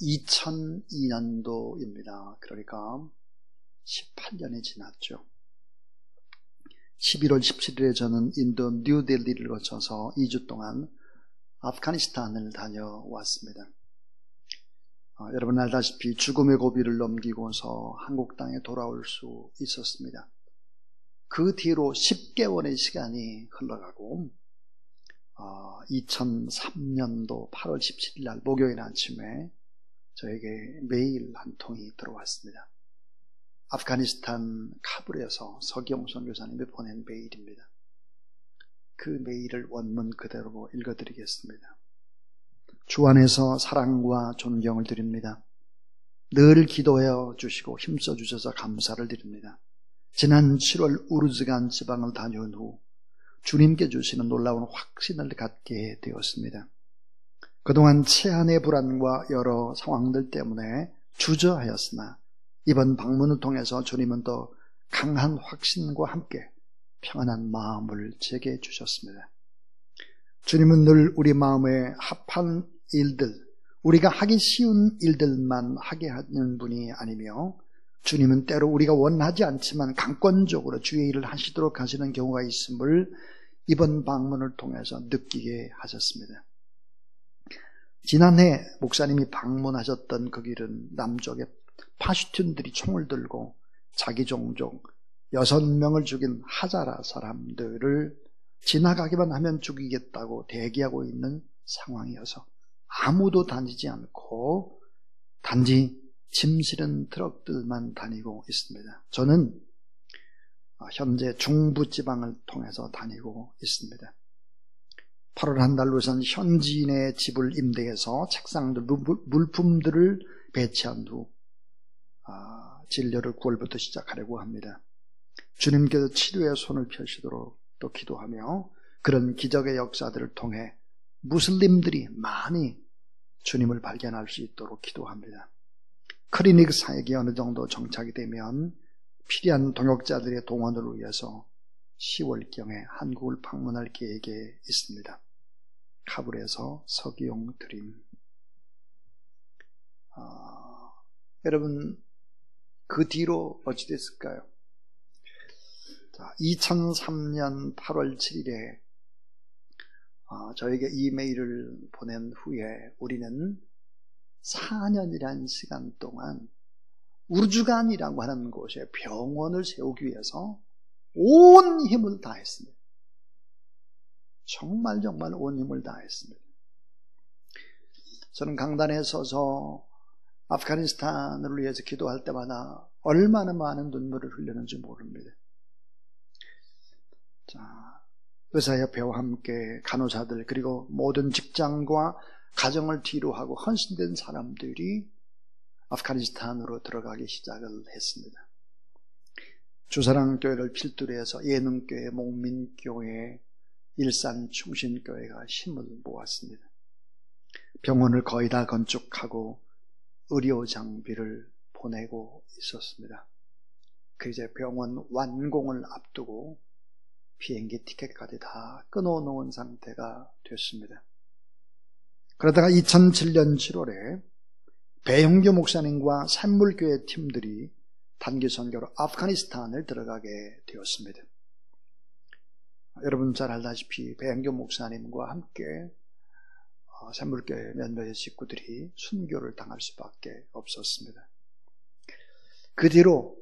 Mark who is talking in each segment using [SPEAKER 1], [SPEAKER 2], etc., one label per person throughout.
[SPEAKER 1] 2002년도입니다. 그러니까 18년이 지났죠. 11월 17일에 저는 인도 뉴델리를 거쳐서 2주 동안 아프가니스탄을 다녀왔습니다. 여러분 알다시피 죽음의 고비를 넘기고서 한국 땅에 돌아올 수 있었습니다. 그 뒤로 10개월의 시간이 흘러가고 2003년도 8월 17일 날 목요일 아침에 저에게 메일 한 통이 들어왔습니다. 아프가니스탄 카불에서 서기용 선교사님이 보낸 메일입니다. 그 메일을 원문 그대로 읽어드리겠습니다. 주 안에서 사랑과 존경을 드립니다. 늘 기도해 주시고 힘써 주셔서 감사를 드립니다. 지난 7월 우르즈간 지방을 다녀온 후 주님께 주시는 놀라운 확신을 갖게 되었습니다. 그동안 체안의 불안과 여러 상황들 때문에 주저하였으나 이번 방문을 통해서 주님은 더 강한 확신과 함께 평안한 마음을 제게 주셨습니다. 주님은 늘 우리 마음에 합한 일들, 우리가 하기 쉬운 일들만 하게 하는 분이 아니며 주님은 때로 우리가 원하지 않지만 강권적으로 주의 일을 하시도록 하시는 경우가 있음을 이번 방문을 통해서 느끼게 하셨습니다. 지난해 목사님이 방문하셨던 그 길은 남쪽에 파슈툰들이 총을 들고 자기 종족 6명을 죽인 하자라 사람들을 지나가기만 하면 죽이겠다고 대기하고 있는 상황이어서 아무도 다니지 않고 단지 짐 실은 트럭들만 다니고 있습니다. 저는 현재 중부지방을 통해서 다니고 있습니다. 8월 한 달 우선 현지인의 집을 임대해서 책상들, 물품들을 배치한 후 진료를 9월부터 시작하려고 합니다. 주님께서 치료의 손을 펴시도록 또 기도하며 그런 기적의 역사들을 통해 무슬림들이 많이 주님을 발견할 수 있도록 기도합니다. 클리닉 사역이 어느 정도 정착이 되면 필요한 동역자들의 동원을 위해서 10월경에 한국을 방문할 계획에 있습니다. 카불에서 서기용 드림. 여러분 그 뒤로 어찌 됐을까요? 2003년 8월 7일에 저에게 이메일을 보낸 후에 우리는 4년이라는 시간 동안 우르즈간이라고 하는 곳에 병원을 세우기 위해서 온 힘을 다했습니다. 정말 온 힘을 다했습니다. 저는 강단에 서서 아프가니스탄을 위해서 기도할 때마다 얼마나 많은 눈물을 흘리는지 모릅니다. 의사협회와 함께 간호사들 그리고 모든 직장과 가정을 뒤로 하고 헌신된 사람들이 아프가니스탄으로 들어가기 시작을 했습니다. 주사랑교회를 필두로 해서 예능교회, 목민교회, 일산 충신교회가 힘을 모았습니다. 병원을 거의 다 건축하고 의료 장비를 보내고 있었습니다. 그 이제 병원 완공을 앞두고 비행기 티켓까지 다 끊어놓은 상태가 됐습니다. 그러다가 2007년 7월에 배형규 목사님과 샘물교회 팀들이 단기 선교로 아프가니스탄을 들어가게 되었습니다. 여러분 잘 알다시피 배형규 목사님과 함께 샘물교회 몇몇의 식구들이 순교를 당할 수밖에 없었습니다. 그 뒤로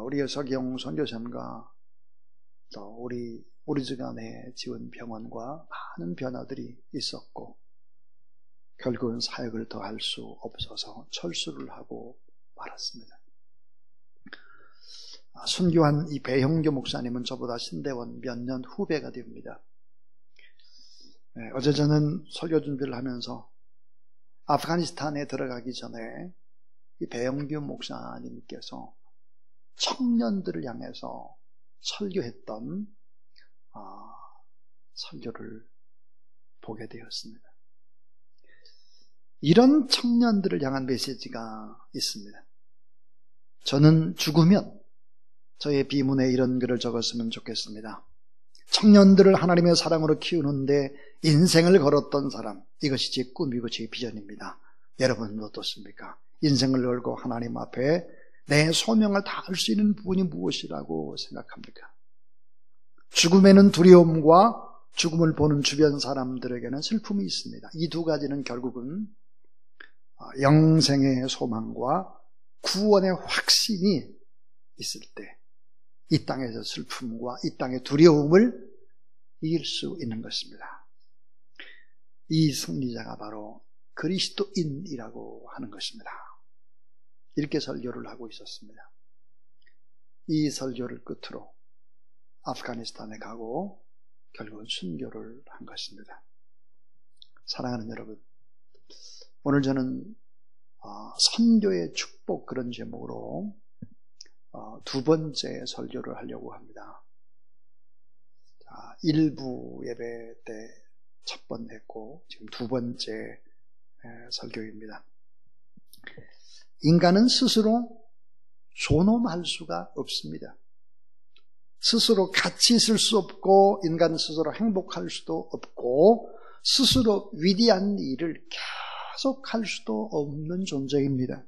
[SPEAKER 1] 우리 서기용 선교사님과 또 우리 우르즈간에 지은 병원과 많은 변화들이 있었고 결국은 사역을 더 할 수 없어서 철수를 하고 말았습니다. 순교한 이 배형규 목사님은 저보다 신대원 몇 년 후배가 됩니다. 어제 저는 설교 준비를 하면서 아프가니스탄에 들어가기 전에 이 배형규 목사님께서 청년들을 향해서 설교했던 설교를 보게 되었습니다. 이런 청년들을 향한 메시지가 있습니다. 저는 죽으면 저의 비문에 이런 글을 적었으면 좋겠습니다. 청년들을 하나님의 사랑으로 키우는데 인생을 걸었던 사람, 이것이 제 꿈이고 제 비전입니다. 여러분은 어떻습니까? 인생을 걸고 하나님 앞에 내 소명을 다할 수 있는 부분이 무엇이라고 생각합니까? 죽음에는 두려움과 죽음을 보는 주변 사람들에게는 슬픔이 있습니다. 이 두 가지는 결국은 영생의 소망과 구원의 확신이 있을 때 이 땅에서 슬픔과 이 땅의 두려움을 이길 수 있는 것입니다. 이 승리자가 바로 그리스도인이라고 하는 것입니다. 이렇게 설교를 하고 있었습니다. 이 설교를 끝으로 아프가니스탄에 가고 결국은 순교를 한 것입니다. 사랑하는 여러분, 오늘 저는 선교의 축복 그런 제목으로 두 번째 설교를 하려고 합니다. 1부 예배 때 첫 번 했고 지금 두 번째 설교입니다. 인간은 스스로 존엄할 수가 없습니다. 스스로 같이 있을 수 없고 인간 스스로 행복할 수도 없고 스스로 위대한 일을 계속할 수도 없는 존재입니다.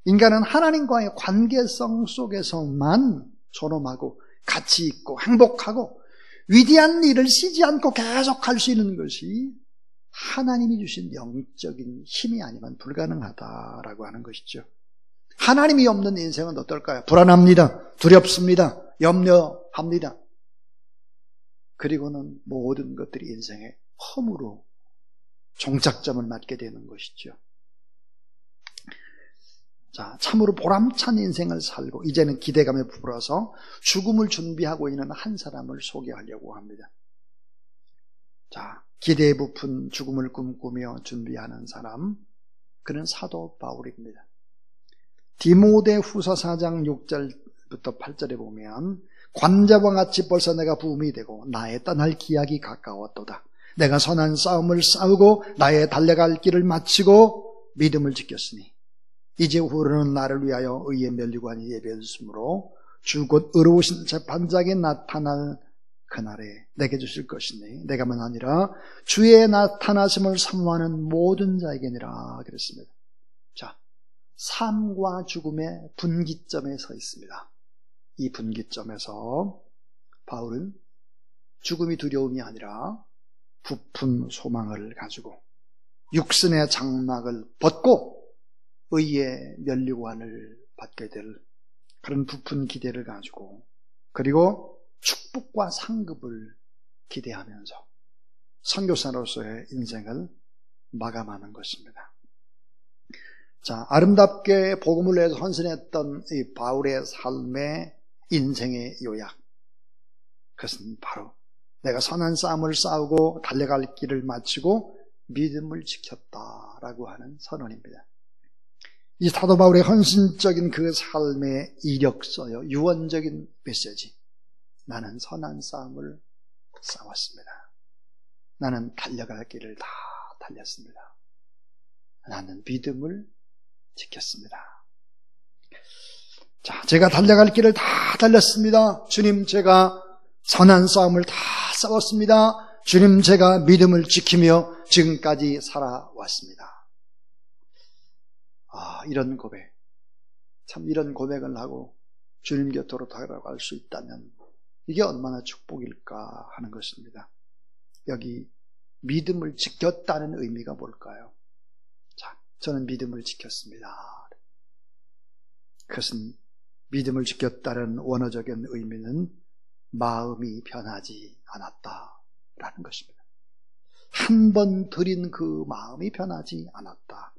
[SPEAKER 1] 인간은 하나님과의 관계성 속에서만 존엄하고 가치 있고 행복하고 위대한 일을 쉬지 않고 계속할 수 있는 것이 하나님이 주신 영적인 힘이 아니면 불가능하다라고 하는 것이죠. 하나님이 없는 인생은 어떨까요? 불안합니다. 두렵습니다. 염려합니다. 그리고는 모든 것들이 인생의 허무로 종착점을 맞게 되는 것이죠. 자, 참으로 보람찬 인생을 살고 이제는 기대감에 부풀어서 죽음을 준비하고 있는 한 사람을 소개하려고 합니다. 자, 기대에 부푼 죽음을 꿈꾸며 준비하는 사람, 그는 사도 바울입니다. 디모데 후서 4장 6절부터 8절에 보면 관자와 같이 벌써 내가 부음이 되고 나의 떠날 기약이 가까웠도다. 내가 선한 싸움을 싸우고 나의 달려갈 길을 마치고 믿음을 지켰으니 이제 후로는 나를 위하여 의의 면류관이 예비했으므로 주 곧 의로우신 재판장이 나타날 그날에 내게 주실 것이니 내가만 아니라 주의 나타나심을 사모하는 모든 자에게니라 그랬습니다. 자, 삶과 죽음의 분기점에 서 있습니다. 이 분기점에서 바울은 죽음이 두려움이 아니라 부푼 소망을 가지고 육신의 장막을 벗고 의의 면류관을 받게 될 그런 부푼 기대를 가지고 그리고 축복과 상급을 기대하면서 선교사로서의 인생을 마감하는 것입니다. 자, 아름답게 복음을 위해서 헌신했던 이 바울의 삶의 인생의 요약, 그것은 바로 내가 선한 싸움을 싸우고 달려갈 길을 마치고 믿음을 지켰다라고 하는 선언입니다. 이 사도 바울의 헌신적인 그 삶의 이력서요, 유언적인 메시지. 나는 선한 싸움을 싸웠습니다. 나는 달려갈 길을 다 달렸습니다. 나는 믿음을 지켰습니다. 자, 제가 달려갈 길을 다 달렸습니다. 주님, 제가 선한 싸움을 다 싸웠습니다. 주님, 제가 믿음을 지키며 지금까지 살아왔습니다. 이런 고백, 참 이런 고백을 하고 주님 곁으로 다가갈 수 있다면 이게 얼마나 축복일까 하는 것입니다. 여기 믿음을 지켰다는 의미가 뭘까요? 자, 저는 믿음을 지켰습니다. 그것은 믿음을 지켰다는 원어적인 의미는 마음이 변하지 않았다라는 것입니다. 한 번 드린 그 마음이 변하지 않았다.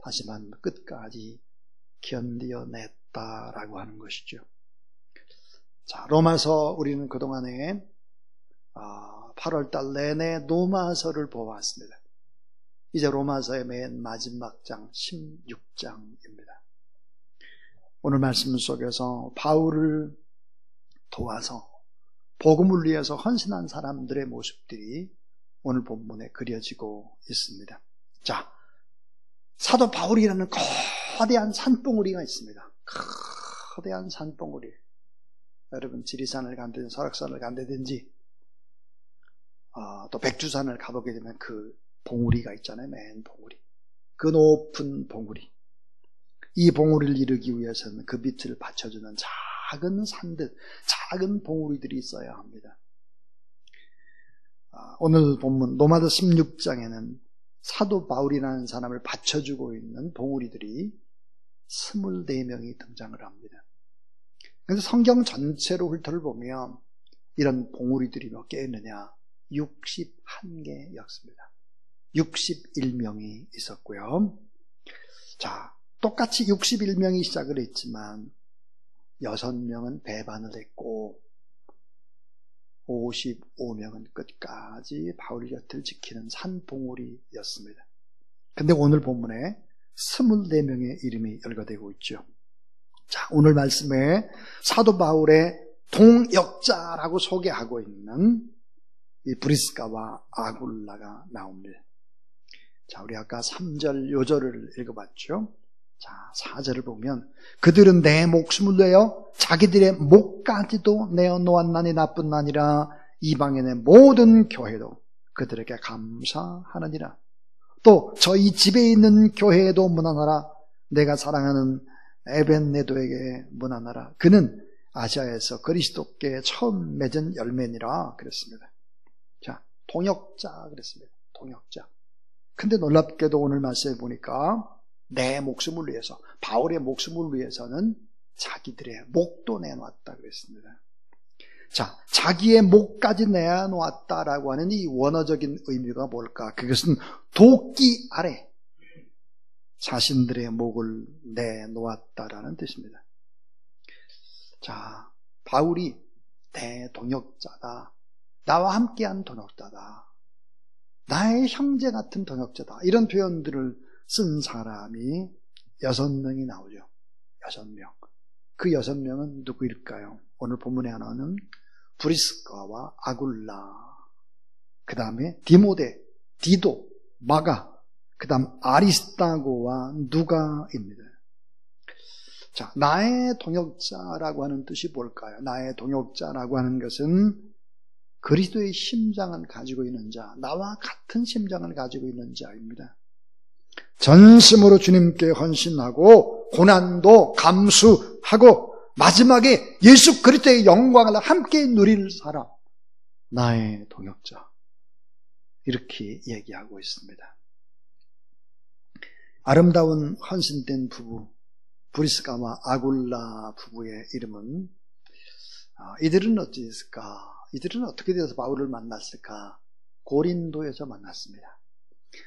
[SPEAKER 1] 하지만 끝까지 견디어냈다라고 하는 것이죠. 자, 로마서 우리는 그동안에 8월달 내내 로마서를 보았습니다. 이제 로마서의 맨 마지막 장 16장입니다. 오늘 말씀 속에서 바울을 도와서 복음을 위해서 헌신한 사람들의 모습들이 오늘 본문에 그려지고 있습니다. 자, 사도 바울이라는 거대한 산봉우리가 있습니다. 거대한 산봉우리. 여러분 지리산을 간다든지 설악산을 간다든지 또 백두산을 가보게 되면 그 봉우리가 있잖아요. 맨 봉우리. 그 높은 봉우리, 이 봉우리를 이루기 위해서는 그 빛을 받쳐주는 작은 산들, 작은 봉우리들이 있어야 합니다. 오늘 본문 로마서 16장에는 사도 바울이라는 사람을 받쳐주고 있는 봉우리들이 24명이 등장을 합니다. 그래서 성경 전체로 훑어를 보면 이런 봉우리들이 몇 개 있느냐? 61개였습니다. 61명이 있었고요. 자, 똑같이 61명이 시작을 했지만 6명은 배반을 했고 55명은 끝까지 바울 곁을 지키는 산봉우리였습니다. 근데 오늘 본문에 24명의 이름이 열거되고 있죠. 자, 오늘 말씀에 사도 바울의 동역자라고 소개하고 있는 이 브리스가와 아굴라가 나옵니다. 자, 우리 아까 3절 요절을 읽어봤죠. 자, 4절을 보면 그들은 내 목숨을 내어 자기들의 목까지도 내어놓았나니 나뿐 아니라 이방인의 모든 교회도 그들에게 감사하느니라. 또 저희 집에 있는 교회에도 문안하라. 내가 사랑하는 에벤네도에게 문안하라. 그는 아시아에서 그리스도께 처음 맺은 열매니라 그랬습니다. 자, 동역자 그랬습니다. 동역자. 근데 놀랍게도 오늘 말씀에 보니까 내 목숨을 위해서, 바울의 목숨을 위해서는 자기들의 목도 내놓았다 그랬습니다. 자, 자기의 목까지 내놓았다라고 하는 이 원어적인 의미가 뭘까? 그것은 도끼 아래 자신들의 목을 내놓았다라는 뜻입니다. 자, 바울이 내 동역자다. 나와 함께한 동역자다. 나의 형제 같은 동역자다. 이런 표현들을 쓴 사람이 6명이 나오죠. 6명. 그 6명은 누구일까요? 오늘 본문에 나오는 브리스가와 아굴라, 그 다음에 디모데, 디도, 마가, 그 다음 아리스타고와 누가입니다. 자, 나의 동역자라고 하는 뜻이 뭘까요? 나의 동역자라고 하는 것은 그리스도의 심장을 가지고 있는 자, 나와 같은 심장을 가지고 있는 자입니다. 전심으로 주님께 헌신하고 고난도 감수하고 마지막에 예수 그리스도의 영광을 함께 누릴 사람, 나의 동역자, 이렇게 얘기하고 있습니다. 아름다운 헌신된 부부 브리스가와 아굴라 부부의 이름은, 이들은 어찌했을까? 이들은 어떻게 돼서 바울을 만났을까? 고린도에서 만났습니다.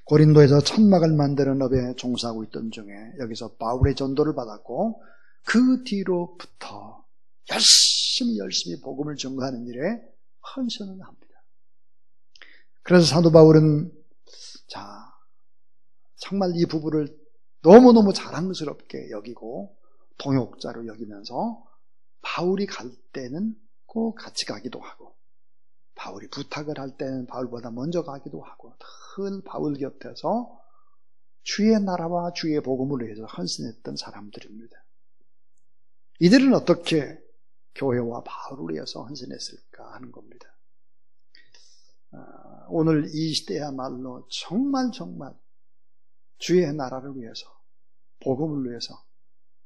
[SPEAKER 1] 고린도에서 천막을 만드는 업에 종사하고 있던 중에 여기서 바울의 전도를 받았고, 그 뒤로부터 열심히 복음을 전가하는 일에 헌신을 합니다. 그래서 사도 바울은 정말 이 부부를 너무너무 자랑스럽게 여기고 동역자로 여기면서 바울이 갈 때는 꼭 같이 가기도 하고, 바울이 부탁을 할 때는 바울보다 먼저 가기도 하고, 늘 바울 곁에서 주의 나라와 주의 복음을 위해서 헌신했던 사람들입니다. 이들은 어떻게 교회와 바울을 위해서 헌신했을까 하는 겁니다. 오늘 이 시대야말로 정말 주의 나라를 위해서, 복음을 위해서,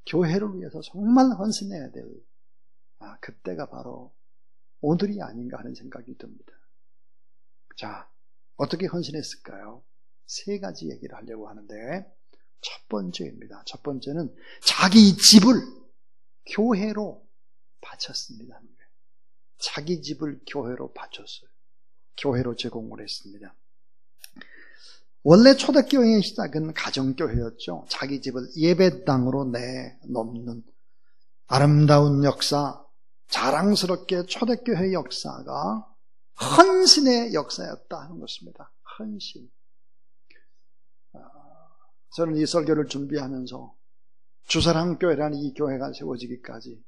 [SPEAKER 1] 교회를 위해서 정말 헌신해야 될 그때가 바로 오늘이 아닌가 하는 생각이 듭니다. 자, 어떻게 헌신했을까요? 3가지 얘기를 하려고 하는데, 첫 번째입니다. 첫 번째는 자기 집을 교회로 바쳤습니다. 자기 집을 교회로 바쳤어요. 교회로 제공을 했습니다. 원래 초대교회의 시작은 가정교회였죠. 자기 집을 예배당으로 내놓는 아름다운 역사, 자랑스럽게 초대교회의 역사가 헌신의 역사였다 하는 것입니다. 헌신. 저는 이 설교를 준비하면서 주사랑교회라는 이 교회가 세워지기까지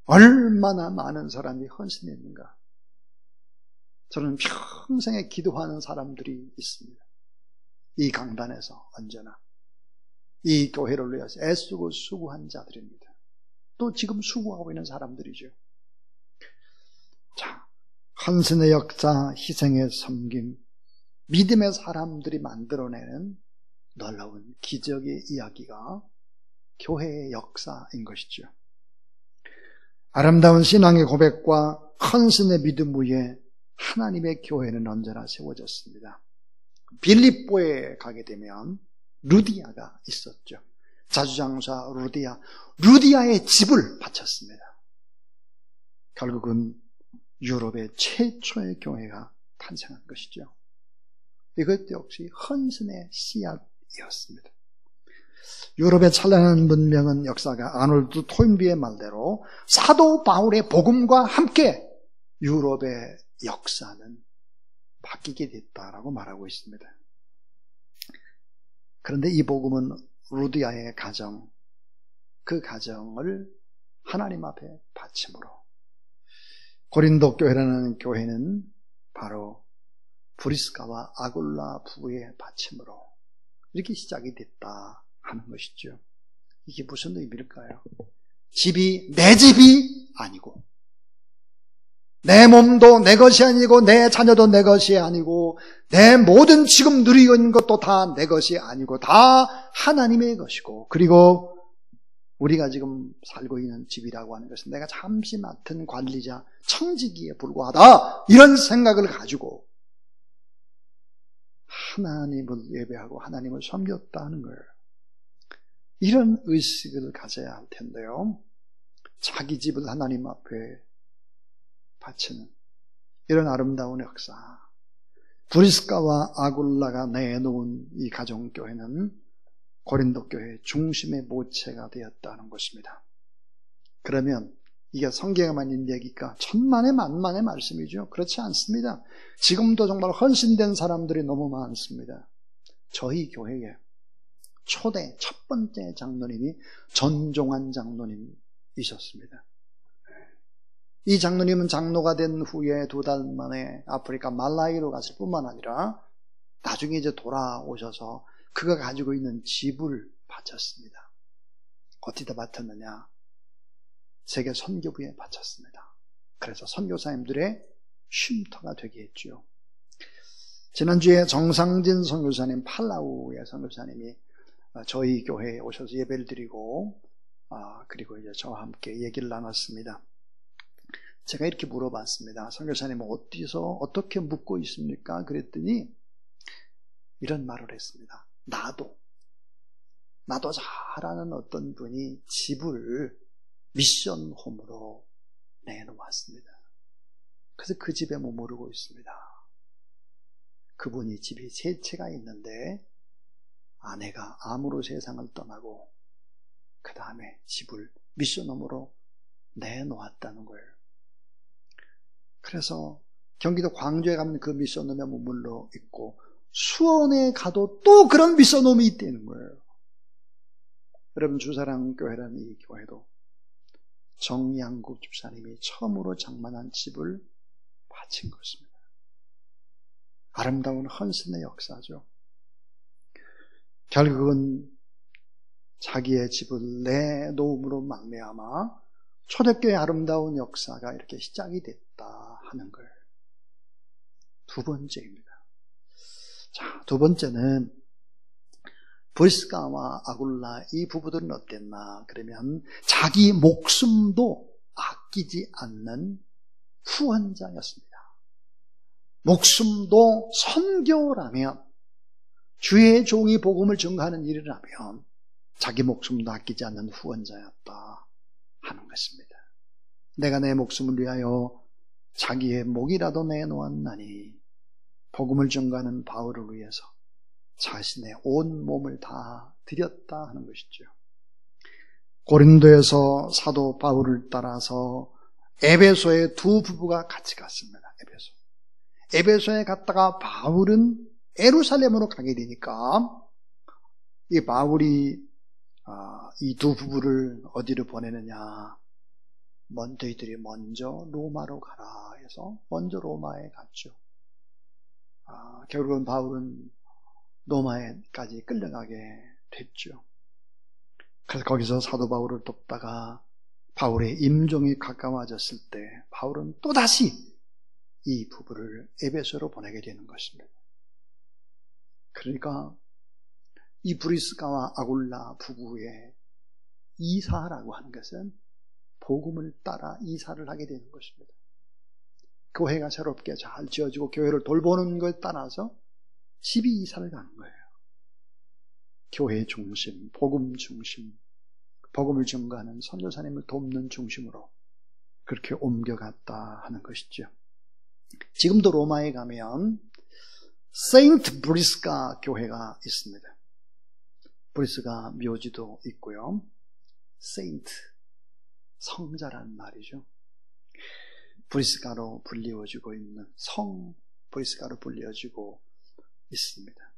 [SPEAKER 1] 얼마나 많은 사람이 헌신했는가. 저는 평생에 기도하는 사람들이 있습니다. 이 강단에서 언제나 이 교회를 위해서 애쓰고 수고한 자들입니다. 또 지금 수고하고 있는 사람들이죠. 자, 헌신의 역사, 희생의 섬김, 믿음의 사람들이 만들어내는 놀라운 기적의 이야기가 교회의 역사인 것이죠. 아름다운 신앙의 고백과 헌신의 믿음 위에 하나님의 교회는 언제나 세워졌습니다. 빌립보에 가게 되면 루디아가 있었죠. 자주장사 루디아의 집을 바쳤습니다. 결국은 유럽의 최초의 교회가 탄생한 것이죠. 이것 역시 헌신의 씨앗이었습니다. 유럽의 찬란한 문명은 역사가 아놀드 토인비의 말대로 사도 바울의 복음과 함께 유럽의 역사는 바뀌게 됐다라고 말하고 있습니다. 그런데 이 복음은 루디아의 가정, 그 가정을 하나님 앞에 바침으로 고린도 교회라는 교회는 바로 브리스가와 아굴라 부부의 바침으로 이렇게 시작이 됐다 하는 것이죠. 이게 무슨 의미일까요? 집이 내 집이 아니고 내 몸도 내 것이 아니고 내 자녀도 내 것이 아니고 내 모든 지금 누리고 있는 것도 다 내 것이 아니고 다 하나님의 것이고, 그리고 우리가 지금 살고 있는 집이라고 하는 것은 내가 잠시 맡은 관리자 청지기에 불과하다, 이런 생각을 가지고 하나님을 예배하고 하나님을 섬겼다 하는 거예요. 이런 의식을 가져야 할 텐데요. 자기 집을 하나님 앞에 바치는 이런 아름다운 역사, 브리스가와 아굴라가 내놓은 이 가정교회는 고린도 교회의 중심의 모체가 되었다는 것입니다. 그러면 이게 성경에만 있는 얘기가 천만의 만만의 말씀이죠. 그렇지 않습니다. 지금도 정말 헌신된 사람들이 너무 많습니다. 저희 교회에 초대 첫 번째 장로님이 전종환 장로님이셨습니다. 이 장로님은 장로가 된 후에 2달 만에 아프리카 말라위로 갔을 뿐만 아니라 나중에 이제 돌아오셔서 그가 가지고 있는 집을 바쳤습니다. 어디다 바쳤느냐? 세계 선교부에 바쳤습니다. 그래서 선교사님들의 쉼터가 되게 했죠. 지난주에 정상진 선교사님, 팔라우의 선교사님이 저희 교회에 오셔서 예배를 드리고 그리고 이제 저와 함께 얘기를 나눴습니다. 제가 이렇게 물어봤습니다. 선교사님은 어디서 어떻게 묵고 있습니까? 그랬더니 이런 말을 했습니다. 나도 잘 아는 어떤 분이 집을 미션홈으로 내놓았습니다. 그래서 그 집에 머무르고 있습니다. 그분이 집이 3채가 있는데 아내가 암으로 세상을 떠나고 그 다음에 집을 미션홈으로 내놓았다는 거예요. 그래서 경기도 광주에 가면 그 미션홈에 머물러 있고 수원에 가도 또 그런 미션홈이 있다는 거예요. 여러분, 주사랑교회라는 이 교회도 정양국 집사님이 처음으로 장만한 집을 바친 것입니다. 아름다운 헌신의 역사죠. 결국은 자기의 집을 내놓음으로 말미암아 초대교회의 아름다운 역사가 이렇게 시작이 됐다 하는 거예요. 2번째입니다. 자, 2번째는 브리스가와 아굴라 이 부부들은 어땠나? 그러면 자기 목숨도 아끼지 않는 후원자였습니다. 목숨도 선교라면, 주의 종이 복음을 증거하는 일이라면 자기 목숨도 아끼지 않는 후원자였다 하는 것입니다. 내가 내 목숨을 위하여 자기의 목이라도 내놓았나니 복음을 증거하는 바울을 위해서 자신의 온 몸을 다 드렸다 하는 것이죠. 고린도에서 사도 바울을 따라서 에베소에 2 부부가 같이 갔습니다. 에베소에 갔다가 바울은 예루살렘으로 가게 되니까 이 바울이 이 2 부부를 어디로 보내느냐? 너희들이 먼저 로마로 가라 해서 먼저 로마에 갔죠. 결국은 바울은 로마에까지 끌려가게 됐죠. 그래서 거기서 사도 바울을 돕다가 바울의 임종이 가까워졌을 때 바울은 또다시 이 부부를 에베소로 보내게 되는 것입니다. 그러니까 이 브리스가와 아굴라 부부의 이사라고 하는 것은 복음을 따라 이사를 하게 되는 것입니다. 교회가 새롭게 잘 지어지고 교회를 돌보는 것에 따라서 집이 이사를 가는 거예요. 교회 중심, 복음 중심, 복음을 증거하는 선교사님을 돕는 중심으로 그렇게 옮겨갔다 하는 것이죠. 지금도 로마에 가면 세인트 브리스가 교회가 있습니다. 브리스가 묘지도 있고요. 세인트, 성자라는 말이죠. 브리스가로 불리워지고 있는 성 브리스가로 불리워지고 있습니다.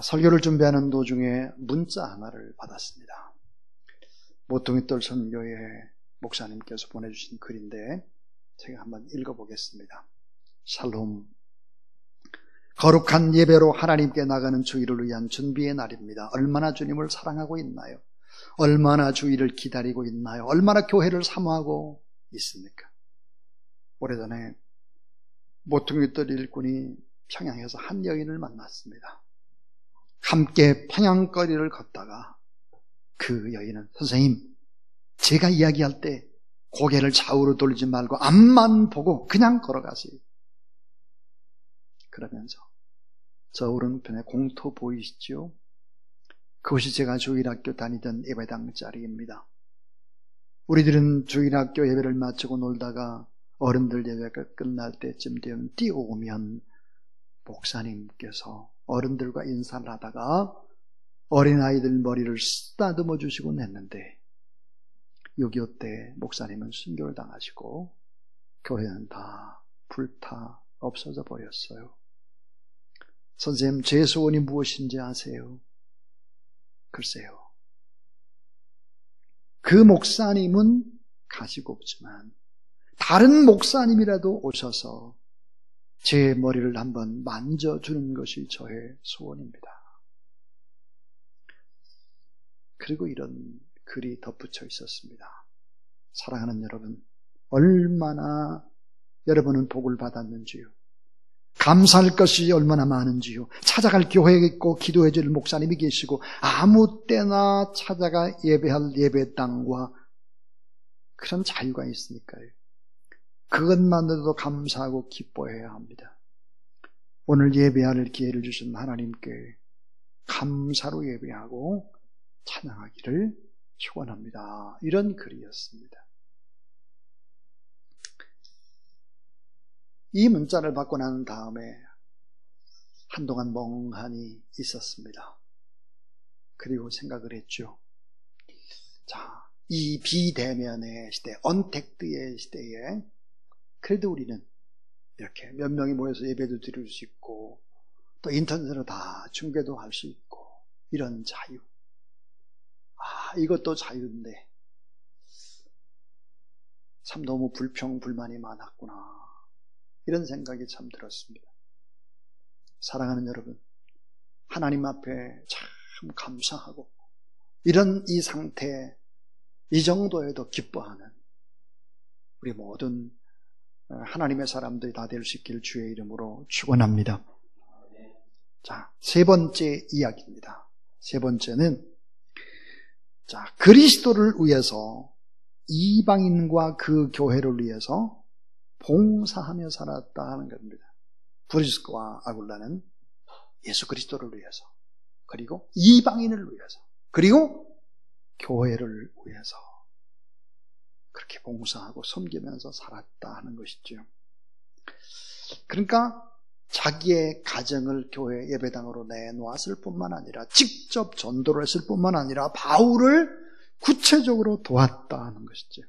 [SPEAKER 1] 설교를 준비하는 도중에 문자 하나를 받았습니다. 모퉁이돌 선교회 목사님께서 보내주신 글인데 제가 한번 읽어보겠습니다. 샬롬. 거룩한 예배로 하나님께 나가는 주일을 위한 준비의 날입니다. 얼마나 주님을 사랑하고 있나요? 얼마나 주일을 기다리고 있나요? 얼마나 교회를 사모하고 있습니까? 오래전에 모퉁이돌 일꾼이 평양에서 한 여인을 만났습니다. 함께 평양거리를 걷다가 그 여인은 선생님, 제가 이야기할 때 고개를 좌우로 돌리지 말고 앞만 보고 그냥 걸어가세요. 그러면서 저 오른편에 공터 보이시죠? 그것이 제가 주일학교 다니던 예배당 자리입니다. 우리들은 주일학교 예배를 마치고 놀다가 어른들 예배가 끝날 때쯤 되면 뛰어오면 목사님께서 어른들과 인사를 하다가 어린아이들 머리를 쓰다듬어 주시곤 했는데 6.25 때 목사님은 순교를 당하시고 교회는 다 불타 없어져 버렸어요. 선생님, 제 소원이 무엇인지 아세요? 글쎄요. 그 목사님은 가시고 없지만 다른 목사님이라도 오셔서 제 머리를 한번 만져주는 것이 저의 소원입니다. 그리고 이런 글이 덧붙여 있었습니다. 사랑하는 여러분, 얼마나 여러분은 복을 받았는지요. 감사할 것이 얼마나 많은지요. 찾아갈 교회에 있고 기도해 줄 목사님이 계시고 아무 때나 찾아가 예배할 예배당과 그런 자유가 있으니까요. 그것만으로도 감사하고 기뻐해야 합니다. 오늘 예배할 기회를 주신 하나님께 감사로 예배하고 찬양하기를 축원합니다. 이런 글이었습니다. 이 문자를 받고 난 다음에 한동안 멍하니 있었습니다. 그리고 생각을 했죠. 자, 이 비대면의 시대, 언택트의 시대에 그래도 우리는 이렇게 몇 명이 모여서 예배도 드릴 수 있고 또 인터넷으로 다 중계도 할 수 있고 이런 자유. 이것도 자유인데 참 너무 불평불만이 많았구나. 이런 생각이 참 들었습니다. 사랑하는 여러분, 하나님 앞에 참 감사하고 이런 이 상태, 이 정도에도 기뻐하는 우리 모든 하나님의 사람들이 다 될 수 있길 주의 이름으로 축원합니다. 자, 세 번째 이야기입니다. 세 번째는 그리스도를 위해서 이방인과 그 교회를 위해서 봉사하며 살았다 하는 겁니다. 브리스가와 아굴라는 예수 그리스도를 위해서, 그리고 이방인을 위해서, 그리고 교회를 위해서 그렇게 봉사하고 섬기면서 살았다 하는 것이죠. 그러니까 자기의 가정을 교회 예배당으로 내놓았을 뿐만 아니라 직접 전도를 했을 뿐만 아니라 바울을 구체적으로 도왔다 하는 것이죠.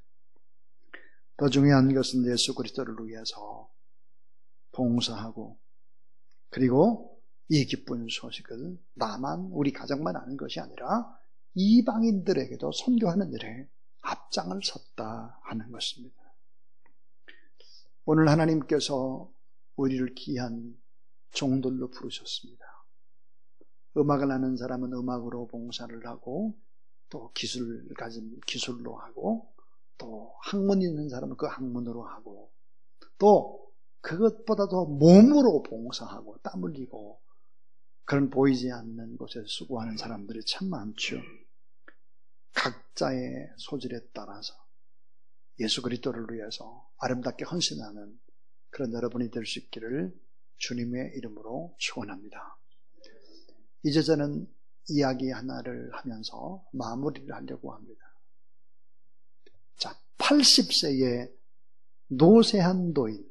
[SPEAKER 1] 더 중요한 것은 예수 그리스도를 위해서 봉사하고 그리고 이 기쁜 소식을 나만, 우리 가정만 아는 것이 아니라 이방인들에게도 선교하는 일에 앞장을 섰다 하는 것입니다. 오늘 하나님께서 우리를 귀한 종들로 부르셨습니다. 음악을 하는 사람은 음악으로 봉사를 하고 또 기술을 가진 기술로 하고 또 학문 있는 사람은 그 학문으로 하고 또 그것보다도 몸으로 봉사하고 땀 흘리고 그런 보이지 않는 곳에서 수고하는 사람들이 참 많죠. 각자의 소질에 따라서 예수 그리스도를 위해서 아름답게 헌신하는 그런 여러분이 될 수 있기를 주님의 이름으로 축원합니다. 이제 저는 이야기 하나를 하면서 마무리를 하려고 합니다. 자, 80세의 노쇠한 노인,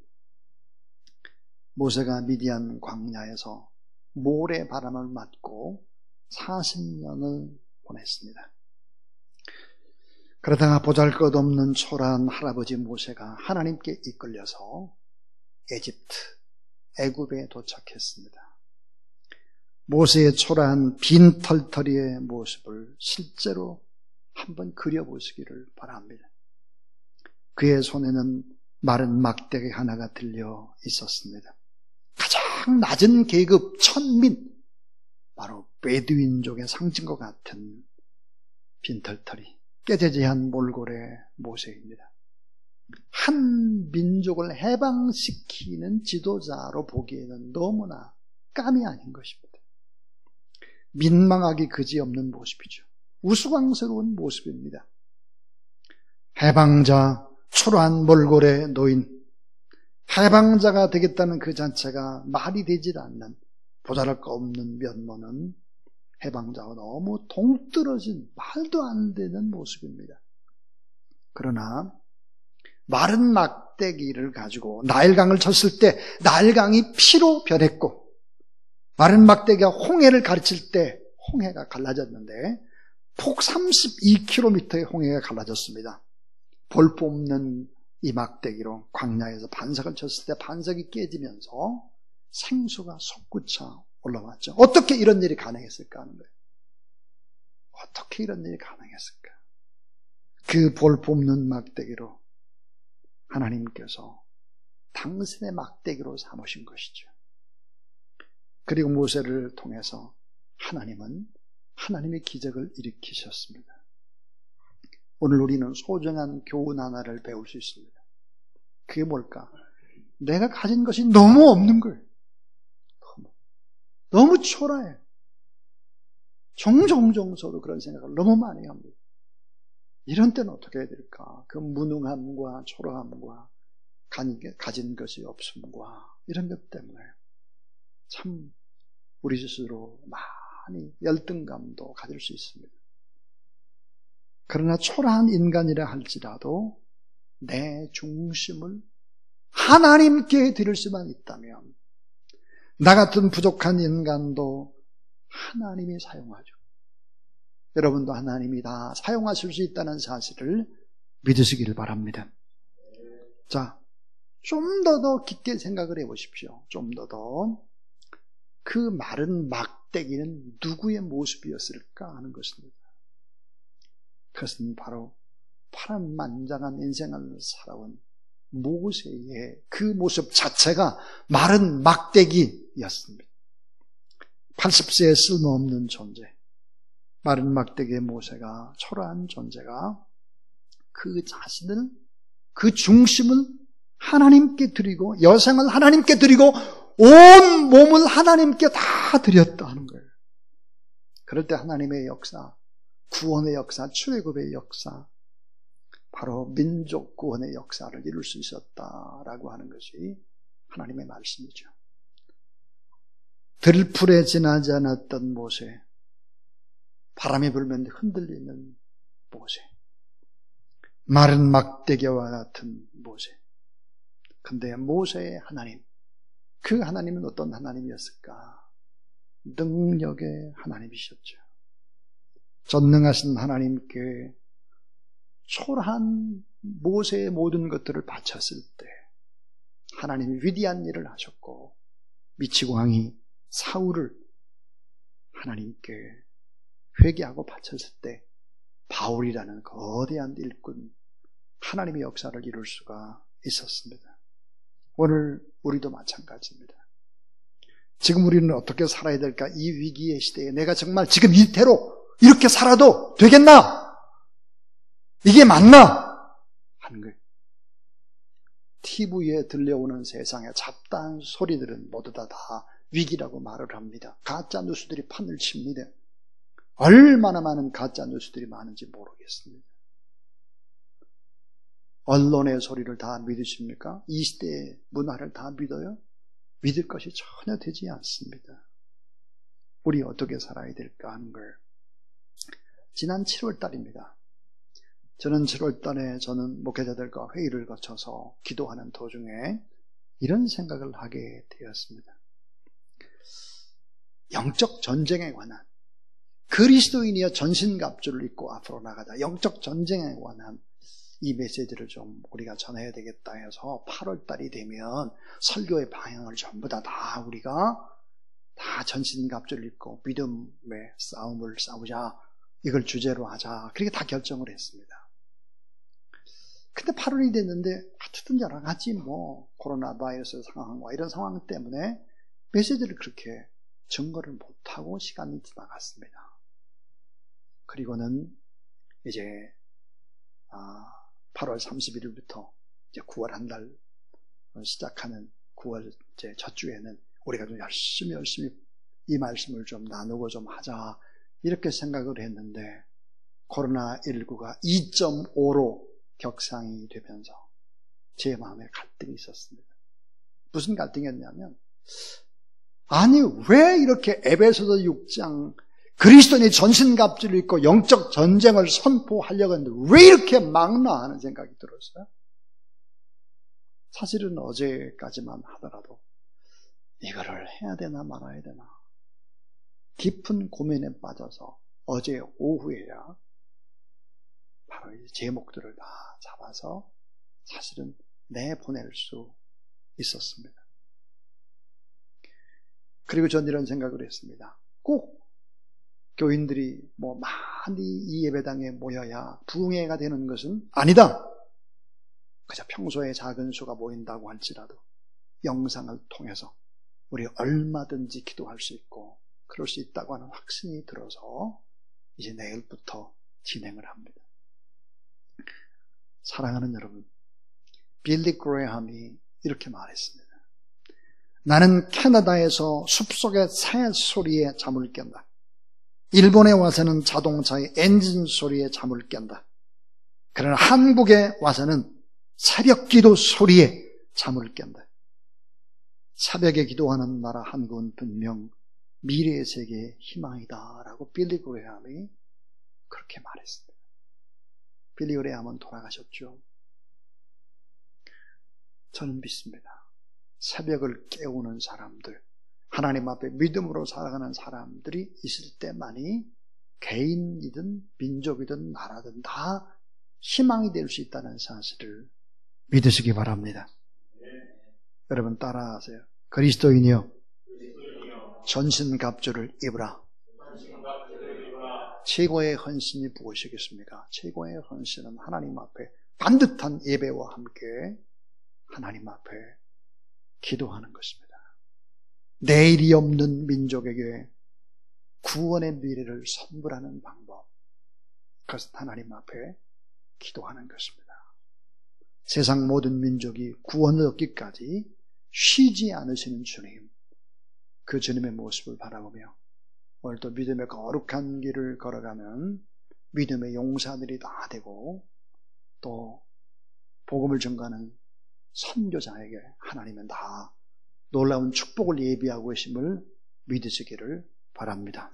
[SPEAKER 1] 모세가 미디안 광야에서 모래 바람을 맞고 40년을 보냈습니다. 그러다가 보잘것없는 초라한 할아버지 모세가 하나님께 이끌려서 애굽에 도착했습니다. 모세의 초라한 빈털터리의 모습을 실제로 한번 그려보시기를 바랍니다. 그의 손에는 마른 막대기 하나가 들려 있었습니다. 가장 낮은 계급 천민, 바로 베두인족의 상징과 같은 빈털터리, 깨재재한 몰골의 모세입니다. 한 민족을 해방시키는 지도자로 보기에는 너무나 감이 아닌 것입니다. 민망하기 그지없는 모습이죠. 우스꽝스러운 모습입니다. 해방자, 초라한 몰골의 노인, 해방자가 되겠다는 그 자체가 말이 되질 않는 보잘것없는 면모는 해방자와 너무 동떨어진 말도 안 되는 모습입니다. 그러나 마른 막대기를 가지고 나일강을 쳤을 때 나일강이 피로 변했고, 마른 막대기가 홍해를 가르칠 때 홍해가 갈라졌는데 폭 32km의 홍해가 갈라졌습니다. 볼 뽑는 이 막대기로 광야에서 반석을 쳤을 때 반석이 깨지면서 생수가 솟구쳐 올라왔죠. 어떻게 이런 일이 가능했을까 하는 거예요. 어떻게 이런 일이 가능했을까? 그 볼 뽑는 막대기로 하나님께서 당신의 막대기로 삼으신 것이죠. 그리고 모세를 통해서 하나님은 하나님의 기적을 일으키셨습니다. 오늘 우리는 소중한 교훈 하나를 배울 수 있습니다. 그게 뭘까? 내가 가진 것이 너무 없는 거예요. 너무 초라해. 종종 저도 그런 생각을 너무 많이 합니다. 이런 때는 어떻게 해야 될까? 그 무능함과 초라함과 가진 것이 없음과 이런 것 때문에 참 우리 스스로 많이 열등감도 가질 수 있습니다. 그러나 초라한 인간이라 할지라도 내 중심을 하나님께 드릴 수만 있다면 나 같은 부족한 인간도 하나님이 사용하죠. 여러분도 하나님이 다 사용하실 수 있다는 사실을 믿으시기를 바랍니다. 자, 좀 더 깊게 생각을 해보십시오. 좀 더. 그 마른 막대기는 누구의 모습이었을까 하는 것입니다. 그것은 바로 파란만장한 인생을 살아온 모세의 그 모습 자체가 마른 막대기였습니다. 80세의 쓸모없는 존재, 마른 막대기의 모세가, 초라한 존재가 그 자신을, 그 중심을 하나님께 드리고 여생을 하나님께 드리고 온 몸을 하나님께 다 드렸다는 거예요. 그럴 때 하나님의 역사, 구원의 역사, 출애굽의 역사, 바로 민족 구원의 역사를 이룰 수 있었다라고 하는 것이 하나님의 말씀이죠. 들풀에 지나지 않았던 모세, 바람이 불면 흔들리는 모세, 마른 막대기와 같은 모세. 근데 모세의 하나님, 그 하나님은 어떤 하나님이었을까? 능력의 하나님이셨죠. 전능하신 하나님께 초라한 모세의 모든 것들을 바쳤을 때 하나님이 위대한 일을 하셨고, 미치고 왕이 사울을 하나님께 회개하고 바쳤을 때 바울이라는 거대한 일꾼, 하나님의 역사를 이룰 수가 있었습니다. 오늘 우리도 마찬가지입니다. 지금 우리는 어떻게 살아야 될까? 이 위기의 시대에 내가 정말 지금 이대로 이렇게 살아도 되겠나? 이게 맞나? 하는 거예요. TV에 들려오는 세상의 잡다한 소리들은 모두 다 위기라고 말을 합니다. 가짜 뉴스들이 판을 칩니다. 얼마나 많은 가짜 뉴스들이 많은지 모르겠습니다. 언론의 소리를 다 믿으십니까? 이 시대의 문화를 다 믿어요? 믿을 것이 전혀 되지 않습니다. 우리 어떻게 살아야 될까 하는 걸. 지난 7월 달입니다. 저는 7월 달에 저는 목회자들과 회의를 거쳐서 기도하는 도중에 이런 생각을 하게 되었습니다. 영적 전쟁에 관한, 그리스도인이여 전신갑주를 입고 앞으로 나가자, 영적 전쟁에 관한 이 메시지를 좀 우리가 전해야 되겠다 해서 8월 달이 되면 설교의 방향을 전부 다 우리가 다 전신갑주를 입고 믿음의 싸움을 싸우자, 이걸 주제로 하자, 그렇게 다 결정을 했습니다. 근데 8월이 됐는데 하여튼 여러 가지 코로나 바이러스 상황과 이런 상황 때문에 메시지를 그렇게 증거를 못하고 시간이 지나갔습니다. 그리고는 이제 8월 31일부터 이제 9월 한 달 시작하는 9월 이제 첫 주에는 우리가 좀 열심히 이 말씀을 좀 나누고 좀 하자, 이렇게 생각을 했는데 코로나19가 2.5로 격상이 되면서 제 마음에 갈등이 있었습니다. 무슨 갈등이었냐면, 아니 왜 이렇게 에베소서 6장 그리스도인이 전신갑주를 입고 영적 전쟁을 선포하려고 했는데 왜 이렇게 막나 하는 생각이 들었어요. 사실은 어제까지만 하더라도 이거를 해야 되나 말아야 되나 깊은 고민에 빠져서 어제 오후에야 바로 이 제목들을 다 잡아서 사실은 내보낼 수 있었습니다. 그리고 전 이런 생각을 했습니다. 꼭 교인들이 많이 이 예배당에 모여야 부흥회가 되는 것은 아니다. 그저 평소에 작은 수가 모인다고 할지라도 영상을 통해서 우리 얼마든지 기도할 수 있고 그럴 수 있다고 하는 확신이 들어서 이제 내일부터 진행을 합니다. 사랑하는 여러분, 빌리 그레이함이 이렇게 말했습니다. 나는 캐나다에서 숲속의 새 소리에 잠을 깬다. 일본에 와서는 자동차의 엔진 소리에 잠을 깬다. 그러나 한국에 와서는 새벽 기도 소리에 잠을 깬다. 새벽에 기도하는 나라 한국은 분명 미래의 세계의 희망이다 라고 빌리 그레이함이 그렇게 말했습니다. 빌리 그레이함은 돌아가셨죠. 저는 믿습니다. 새벽을 깨우는 사람들, 하나님 앞에 믿음으로 살아가는 사람들이 있을 때만이 개인이든 민족이든 나라든 다 희망이 될 수 있다는 사실을 믿으시기 바랍니다. 여러분 따라하세요. 그리스도인이여 전신갑주를 입으라. 최고의 헌신이 무엇이겠습니까? 최고의 헌신은 하나님 앞에 반듯한 예배와 함께 하나님 앞에 기도하는 것입니다. 내일이 없는 민족에게 구원의 미래를 선물하는 방법, 그것은 하나님 앞에 기도하는 것입니다. 세상 모든 민족이 구원을 얻기까지 쉬지 않으시는 주님, 그 주님의 모습을 바라보며 오늘도 믿음의 거룩한 길을 걸어가는 믿음의 용사들이 다 되고 또 복음을 전가하는 선교자에게 하나님은 다 놀라운 축복을 예비하고 계심을 믿으시기를 바랍니다.